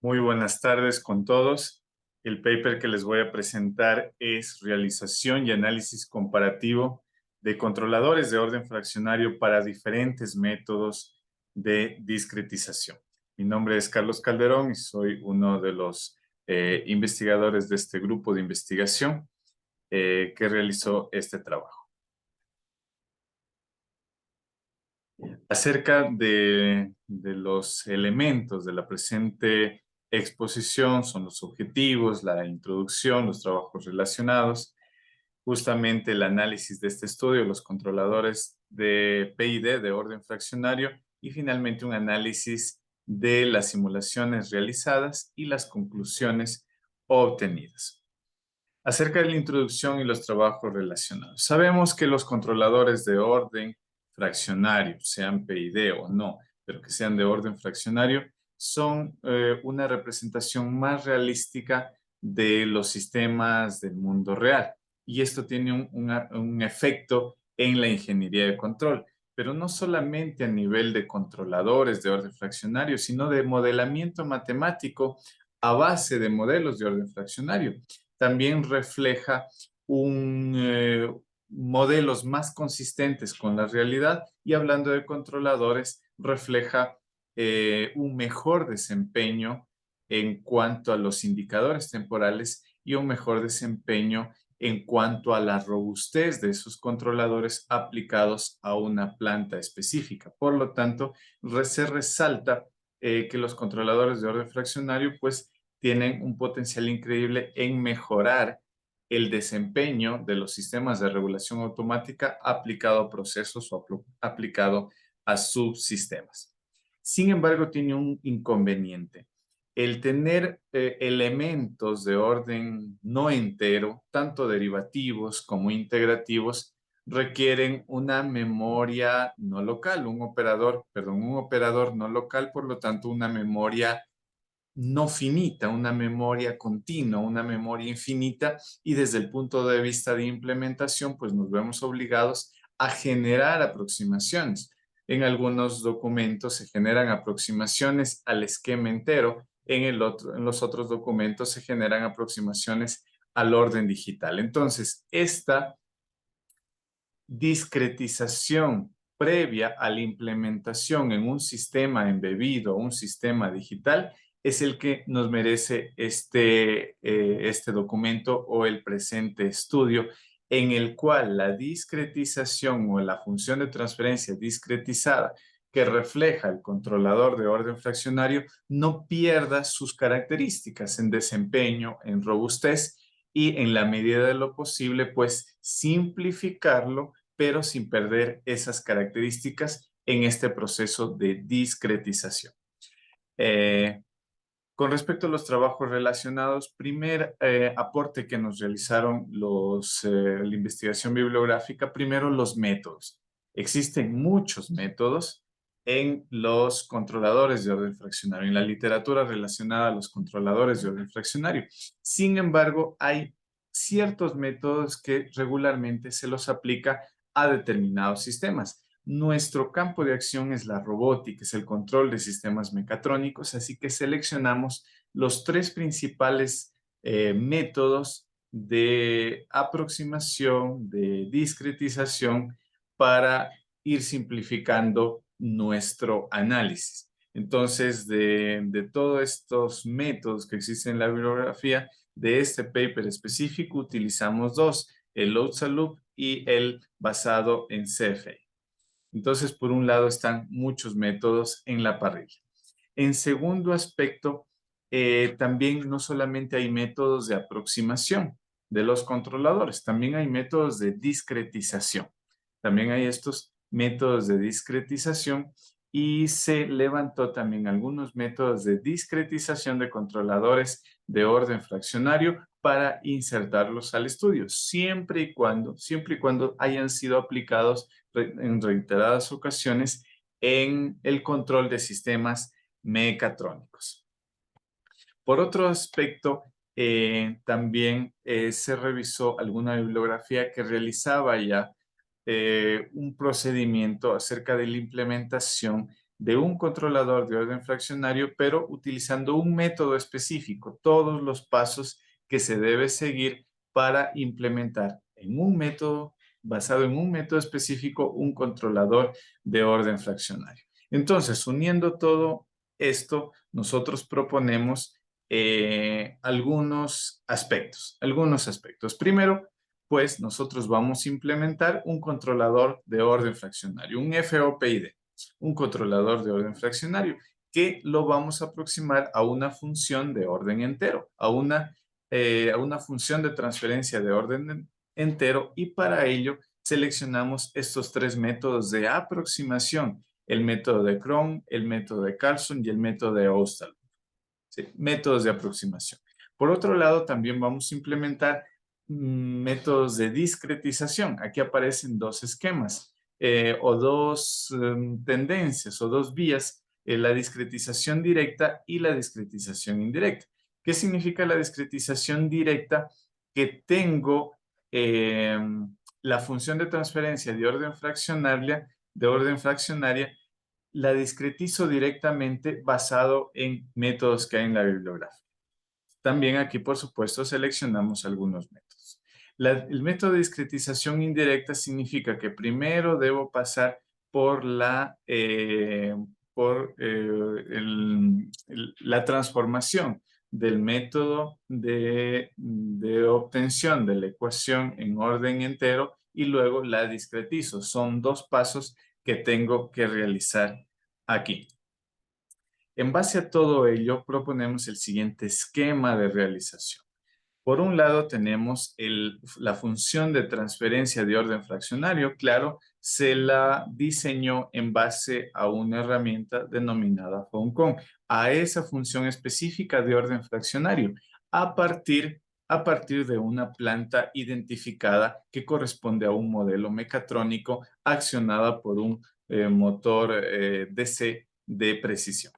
Muy buenas tardes con todos. El paper que les voy a presentar es realización y análisis comparativo de controladores de orden fraccionario para diferentes métodos de discretización. Mi nombre es Carlos Calderón y soy uno de los investigadores de este grupo de investigación que realizó este trabajo. Acerca de los elementos de la presente exposición, son los objetivos, la introducción, los trabajos relacionados, justamente el análisis de este estudio, los controladores de PID de orden fraccionario y finalmente un análisis de las simulaciones realizadas y las conclusiones obtenidas. Acerca de la introducción y los trabajos relacionados. Sabemos que los controladores de orden fraccionario, sean PID o no, pero que sean de orden fraccionario, son una representación más realística de los sistemas del mundo real. Y esto tiene un efecto en la ingeniería de control, pero no solamente a nivel de controladores de orden fraccionario, sino de modelamiento matemático a base de modelos de orden fraccionario. También refleja modelos más consistentes con la realidad y hablando de controladores, refleja un mejor desempeño en cuanto a los indicadores temporales y un mejor desempeño en cuanto a la robustez de esos controladores aplicados a una planta específica. Por lo tanto, se resalta que los controladores de orden fraccionario pues tienen un potencial increíble en mejorar el desempeño de los sistemas de regulación automática aplicado a procesos o aplicado a subsistemas. Sin embargo, tiene un inconveniente. El tener elementos de orden no entero, tanto derivativos como integrativos, requieren una memoria no local, un operador no local, por lo tanto, una memoria no finita, una memoria continua, una memoria infinita, y desde el punto de vista de implementación, pues nos vemos obligados a generar aproximaciones. En algunos documentos se generan aproximaciones al esquema entero, en los otros documentos se generan aproximaciones al orden digital. Entonces, esta discretización previa a la implementación en un sistema embebido, un sistema digital, es el que nos merece este documento o el presente estudio, en el cual la discretización o la función de transferencia discretizada que refleja el controlador de orden fraccionario no pierda sus características en desempeño, en robustez y en la medida de lo posible, pues simplificarlo pero sin perder esas características en este proceso de discretización. Eh, con respecto a los trabajos relacionados, primer aporte que nos realizaron la investigación bibliográfica, primero los métodos. Existen muchos métodos en los controladores de orden fraccionario, en la literatura relacionada a los controladores de orden fraccionario. Sin embargo, hay ciertos métodos que regularmente se los aplica a determinados sistemas. Nuestro campo de acción es la robótica, es el control de sistemas mecatrónicos, así que seleccionamos los tres principales métodos de aproximación, de discretización para ir simplificando nuestro análisis. Entonces, de todos estos métodos que existen en la bibliografía, de este paper específico utilizamos dos, el Load-Loop y el basado en CFA. Entonces, por un lado están muchos métodos en la parrilla. En segundo aspecto, también no solamente hay métodos de aproximación de los controladores, también hay métodos de discretización. También hay estos métodos de discretización y se levantó también algunos métodos de discretización de controladores de orden fraccionario para insertarlos al estudio, siempre y cuando hayan sido aplicados en reiteradas ocasiones en el control de sistemas mecatrónicos. Por otro aspecto, también se revisó alguna bibliografía que realizaba ya un procedimiento acerca de la implementación de un controlador de orden fraccionario, pero utilizando un método específico, todos los pasos que se debe seguir para implementar en un método, basado en un método específico, un controlador de orden fraccionario. Entonces, uniendo todo esto, nosotros proponemos algunos aspectos. Primero, pues nosotros vamos a implementar un controlador de orden fraccionario, un FOPID, un controlador de orden fraccionario, que lo vamos a aproximar a una función de orden entero, a una función de transferencia de orden entero, y para ello seleccionamos estos tres métodos de aproximación: el método de Cron, el método de Carlson y el método de Oosthuizen. ¿Sí? Métodos de aproximación. Por otro lado, también vamos a implementar métodos de discretización. Aquí aparecen dos esquemas o dos tendencias o dos vías: la discretización directa y la discretización indirecta. ¿Qué significa la discretización directa? Que tengo eh, la función de transferencia de orden fraccionaria, la discretizo directamente basado en métodos que hay en la bibliografía. También aquí, por supuesto, seleccionamos algunos métodos. El método de discretización indirecta significa que primero debo pasar por la transformación del método de obtención de la ecuación en orden entero y luego la discretizo. Son dos pasos que tengo que realizar aquí. En base a todo ello, proponemos el siguiente esquema de realización. Por un lado, tenemos la función de transferencia de orden fraccionario. Claro, se la diseñó en base a una herramienta denominada FONCON, a esa función específica de orden fraccionario, a partir, a partir de una planta identificada que corresponde a un modelo mecatrónico accionada por un motor DC de precisión.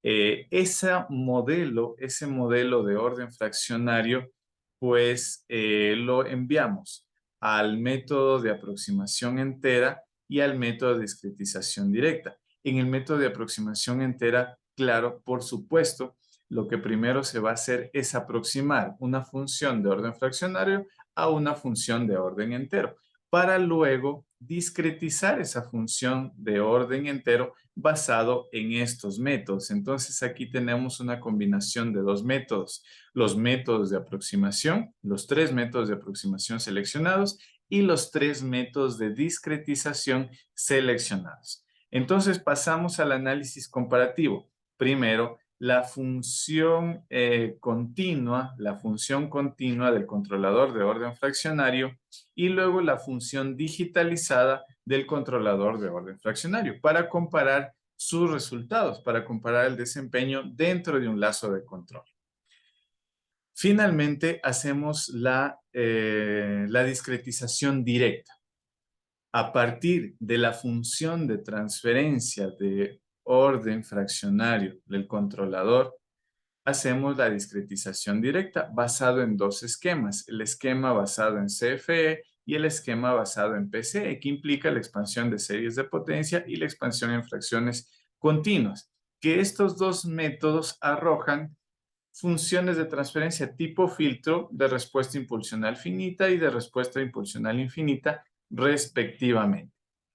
Ese modelo de orden fraccionario, pues lo enviamos al método de aproximación entera y al método de discretización directa. En el método de aproximación entera, claro, por supuesto, lo que primero se va a hacer es aproximar una función de orden fraccionario a una función de orden entero, para luego discretizar esa función de orden entero basado en estos métodos. Entonces aquí tenemos una combinación de dos métodos: los métodos de aproximación, los tres métodos de aproximación seleccionados, y los tres métodos de discretización seleccionados. Entonces pasamos al análisis comparativo. Primero, la función continua del controlador de orden fraccionario, y luego la función digitalizada del controlador de orden fraccionario, para comparar sus resultados, para comparar el desempeño dentro de un lazo de control. Finalmente, hacemos la discretización directa. A partir de la función de transferencia de orden fraccionario del controlador, hacemos la discretización directa basado en dos esquemas: el esquema basado en CFE y el esquema basado en PCE, que implica la expansión de series de potencia y la expansión en fracciones continuas, que estos dos métodos arrojan funciones de transferencia tipo filtro de respuesta impulsional finita y de respuesta impulsional infinita, respectivamente.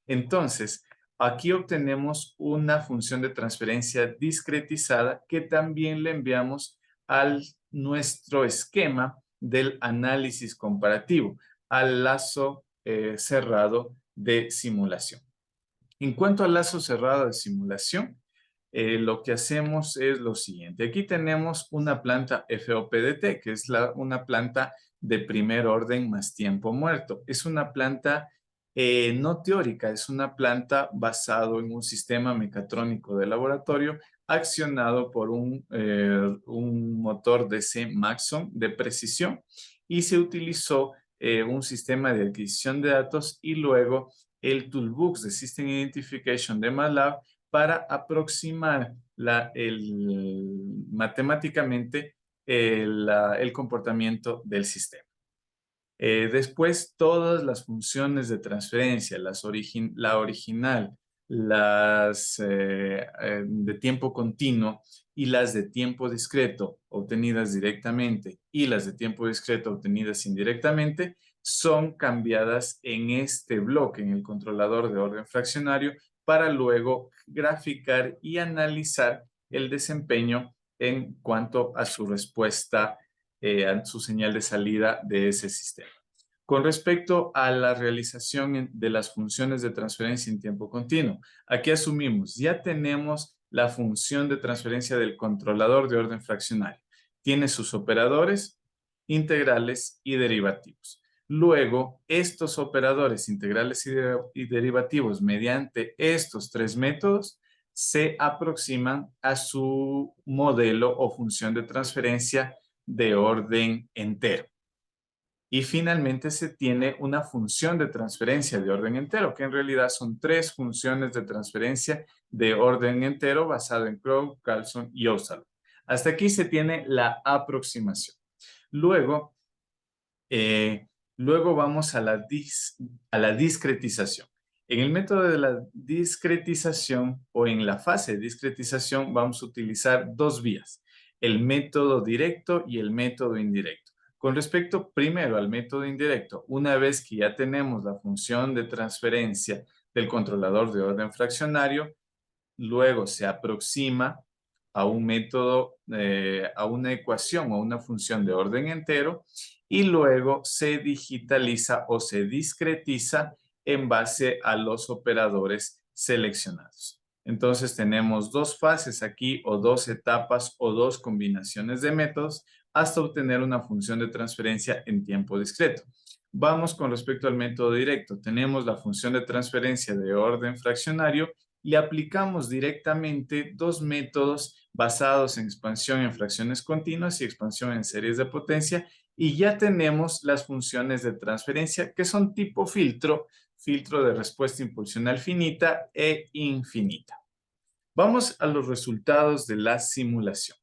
Entonces, aquí obtenemos una función de transferencia discretizada que también le enviamos a nuestro esquema del análisis comparativo, al lazo cerrado de simulación. En cuanto al lazo cerrado de simulación, lo que hacemos es lo siguiente. Aquí tenemos una planta FOPDT, que es una planta de primer orden más tiempo muerto. Es una planta no teórica, es una planta basado en un sistema mecatrónico de laboratorio accionado por un motor DC Maxon de precisión, y se utilizó un sistema de adquisición de datos y luego el Toolbox de System Identification de MATLAB para aproximar matemáticamente el comportamiento del sistema. Después, todas las funciones de transferencia, la original, las de tiempo continuo y las de tiempo discreto obtenidas directamente y las de tiempo discreto obtenidas indirectamente son cambiadas en este bloque, en el controlador de orden fraccionario, para luego graficar y analizar el desempeño en cuanto a su respuesta, a su señal de salida de ese sistema. Con respecto a la realización de las funciones de transferencia en tiempo continuo, aquí asumimos, ya tenemos la función de transferencia del controlador de orden fraccionario. Tiene sus operadores, integrales y derivativos. Luego, estos operadores integrales y derivativos mediante estos tres métodos se aproximan a su modelo o función de transferencia de orden entero. Y finalmente se tiene una función de transferencia de orden entero, que en realidad son tres funciones de transferencia de orden entero basado en Crow, Carlson y Ossalo. Hasta aquí se tiene la aproximación. Luego, luego vamos a la discretización. En el método de la discretización o en la fase de discretización vamos a utilizar dos vías, el método directo y el método indirecto. Con respecto primero al método indirecto, una vez que ya tenemos la función de transferencia del controlador de orden fraccionario, luego se aproxima a un método, a una ecuación o una función de orden entero y luego se digitaliza o se discretiza en base a los operadores seleccionados. Entonces tenemos dos fases aquí o dos etapas o dos combinaciones de métodos hasta obtener una función de transferencia en tiempo discreto. Vamos con respecto al método directo. Tenemos la función de transferencia de orden fraccionario y aplicamos directamente dos métodos basados en expansión en fracciones continuas y expansión en series de potencia y ya tenemos las funciones de transferencia que son tipo filtro, filtro de respuesta impulsional finita e infinita. Vamos a los resultados de la simulación.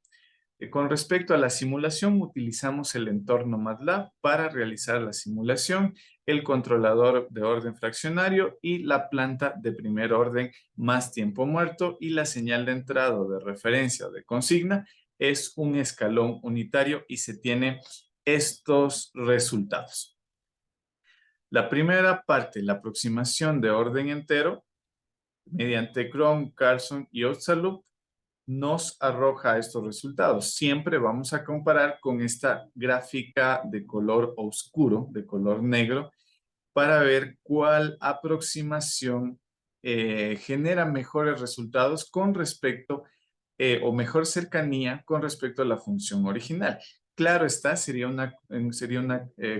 Con respecto a la simulación, utilizamos el entorno MATLAB para realizar la simulación, el controlador de orden fraccionario y la planta de primer orden más tiempo muerto y la señal de entrada o de referencia o de consigna es un escalón unitario y se tienen estos resultados. La primera parte, la aproximación de orden entero, mediante Cron, Carlson y Otzalub, nos arroja estos resultados. Siempre vamos a comparar con esta gráfica de color oscuro, de color negro, para ver cuál aproximación genera mejores resultados con respecto o mejor cercanía con respecto a la función original. Claro está, sería una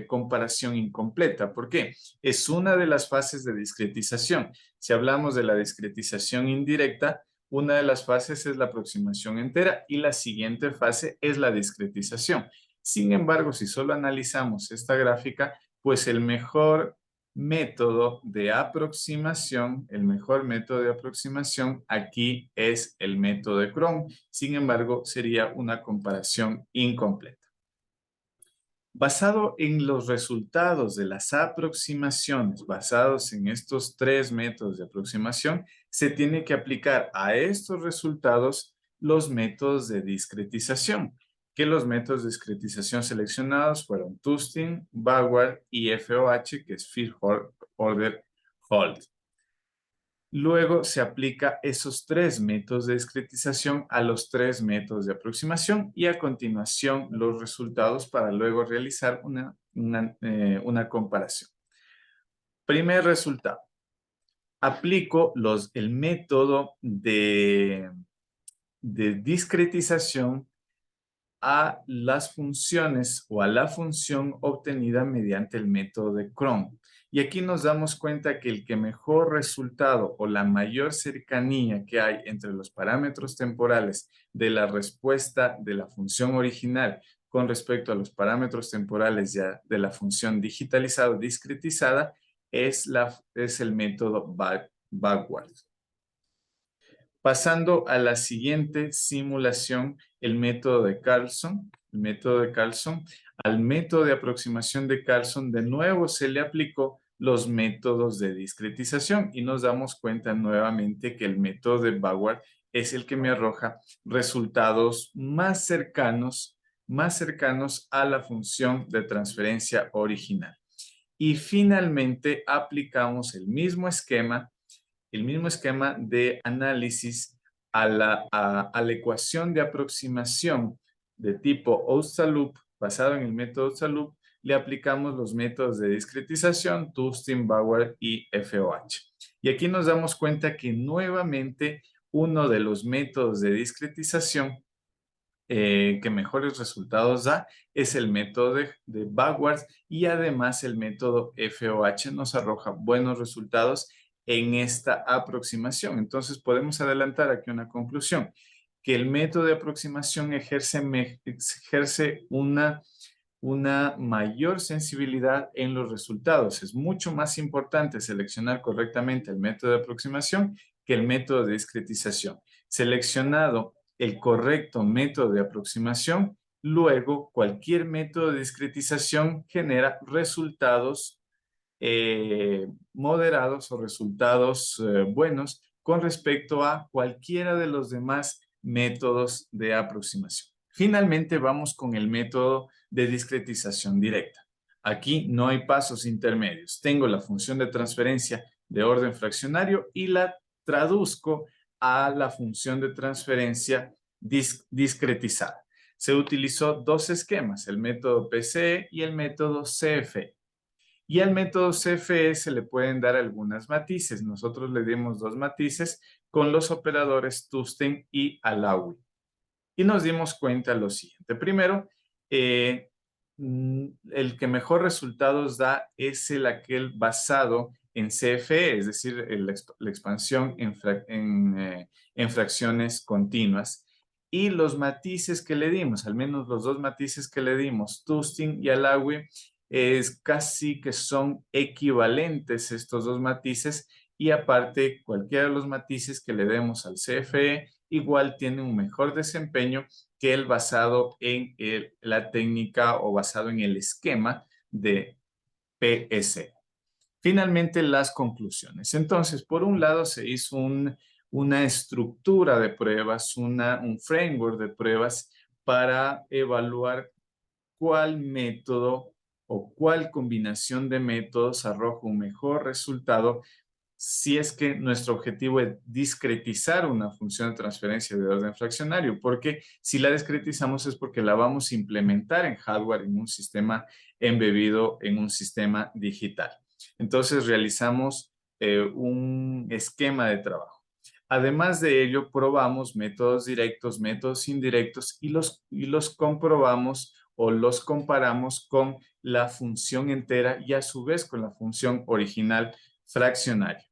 comparación incompleta. ¿Por qué? Es una de las fases de discretización. Si hablamos de la discretización indirecta, una de las fases es la aproximación entera y la siguiente fase es la discretización. Sin embargo, si solo analizamos esta gráfica, pues el mejor método de aproximación, el mejor método de aproximación aquí es el método de Cron. Sin embargo, sería una comparación incompleta. Basado en los resultados de las aproximaciones, basados en estos tres métodos de aproximación, se tiene que aplicar a estos resultados los métodos de discretización, que los métodos de discretización seleccionados fueron Tustin, Bauer y FOH, que es Field Order Hold. Luego se aplica esos tres métodos de discretización a los tres métodos de aproximación y a continuación los resultados para luego realizar una comparación. Primer resultado. Aplico el método de discretización a las funciones o a la función obtenida mediante el método de Cron. Y aquí nos damos cuenta que el que mejor resultado o la mayor cercanía que hay entre los parámetros temporales de la respuesta de la función original con respecto a los parámetros temporales ya de la función digitalizada o discretizada es el método backward. Pasando a la siguiente simulación, el método de Carlson. El método de Carlson. Al método de aproximación de Carlson, de nuevo se le aplicó los métodos de discretización y nos damos cuenta nuevamente que el método de Bauer es el que me arroja resultados más cercanos a la función de transferencia original. Y finalmente aplicamos el mismo esquema de análisis a la ecuación de aproximación de tipo Ousta-Loop, basado en el método Ousta-Loop, le aplicamos los métodos de discretización, Tustin, Bauer y FOH. Y aquí nos damos cuenta que nuevamente uno de los métodos de discretización que mejores resultados da es el método de Bauer y además el método FOH nos arroja buenos resultados en esta aproximación. Entonces podemos adelantar aquí una conclusión, que el método de aproximación ejerce una mayor sensibilidad en los resultados. Es mucho más importante seleccionar correctamente el método de aproximación que el método de discretización. Seleccionado el correcto método de aproximación, luego cualquier método de discretización genera resultados moderados o resultados buenos con respecto a cualquiera de los demás métodos de aproximación. Finalmente vamos con el método de discretización directa. Aquí no hay pasos intermedios. Tengo la función de transferencia de orden fraccionario y la traduzco a la función de transferencia discretizada. Se utilizó dos esquemas, el método PCE y el método CFE. Y al método CFE se le pueden dar algunas matices. Nosotros le dimos dos matices con los operadores Tusten y Alawi. Y nos dimos cuenta lo siguiente. Primero, el que mejor resultados da es aquel basado en CFE, es decir, la expansión en fracciones continuas. Y los matices que le dimos, al menos los dos matices que le dimos, Tustin y Alawi, es casi que son equivalentes estos dos matices y aparte cualquiera de los matices que le demos al CFE igual tiene un mejor desempeño que el basado en la técnica o basado en el esquema de PS. Finalmente, las conclusiones. Entonces, por un lado, se hizo una estructura de pruebas, un framework de pruebas para evaluar cuál método o cuál combinación de métodos arroja un mejor resultado si es que nuestro objetivo es discretizar una función de transferencia de orden fraccionario, porque si la discretizamos es porque la vamos a implementar en hardware, en un sistema embebido, en un sistema digital. Entonces realizamos un esquema de trabajo. Además de ello, probamos métodos directos, métodos indirectos y los comprobamos o los comparamos con la función entera y a su vez con la función original fraccionaria.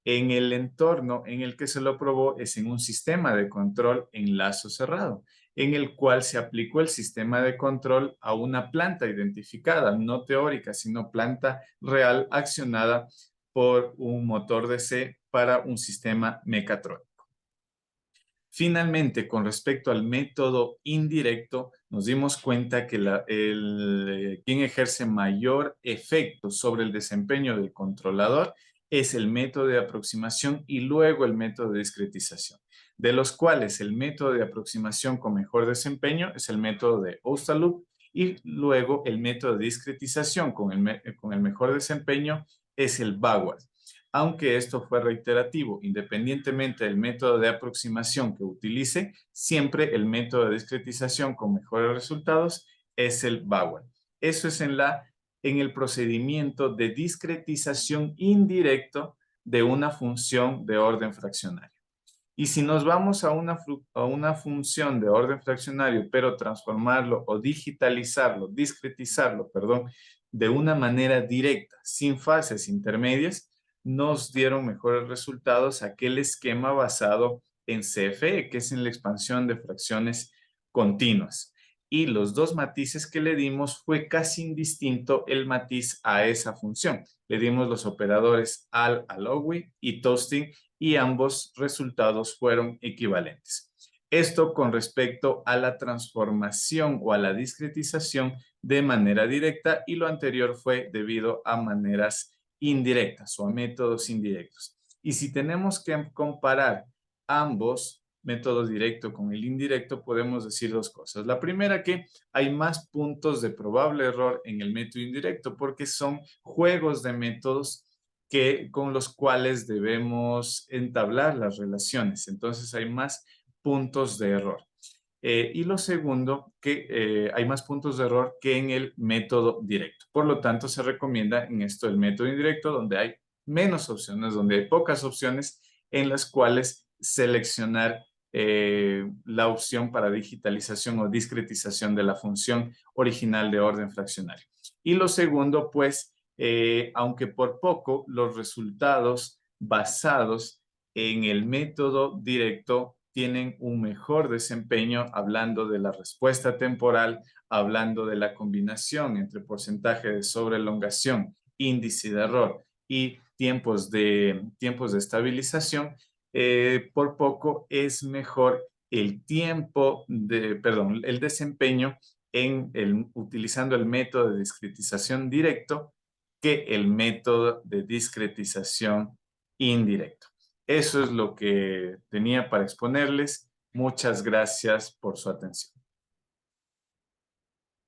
En el entorno en el que se lo probó es en un sistema de control en lazo cerrado, en el cual se aplicó el sistema de control a una planta identificada, no teórica, sino planta real accionada por un motor DC para un sistema mecatrónico. Finalmente, con respecto al método indirecto, nos dimos cuenta que quien ejerce mayor efecto sobre el desempeño del controlador es el método de aproximación y luego el método de discretización, de los cuales el método de aproximación con mejor desempeño es el método de Ousta-Loop y luego el método de discretización con el mejor desempeño es el Bauer. Aunque esto fue reiterativo, independientemente del método de aproximación que utilice, siempre el método de discretización con mejores resultados es el Bauer. Eso es en el procedimiento de discretización indirecto de una función de orden fraccionario. Y si nos vamos a una función de orden fraccionario, pero transformarlo o discretizarlo, perdón, de una manera directa, sin fases intermedias, nos dieron mejores resultados aquel esquema basado en CFE, que es en la expansión de fracciones continuas. Y los dos matices que le dimos fue casi indistinto el matiz a esa función. Le dimos los operadores Alawi y Toasting y ambos resultados fueron equivalentes. Esto con respecto a la transformación o a la discretización de manera directa y lo anterior fue debido a maneras indirectas o a métodos indirectos. Y si tenemos que comparar ambos, método directo con el indirecto, podemos decir dos cosas. La primera, que hay más puntos de probable error en el método indirecto porque son juegos de métodos con los cuales debemos entablar las relaciones. Entonces hay más puntos de error. Y lo segundo, que hay más puntos de error que en el método directo. Por lo tanto, se recomienda en esto el método indirecto, donde hay menos opciones, donde hay pocas opciones en las cuales seleccionar la opción para digitalización o discretización de la función original de orden fraccionario. Y lo segundo, pues, aunque por poco, los resultados basados en el método directo tienen un mejor desempeño hablando de la respuesta temporal, hablando de la combinación entre porcentaje de sobrelongación, índice de error y tiempos de estabilización. Por poco es mejor el desempeño utilizando el método de discretización directo que el método de discretización indirecto. Eso es lo que tenía para exponerles. Muchas gracias por su atención.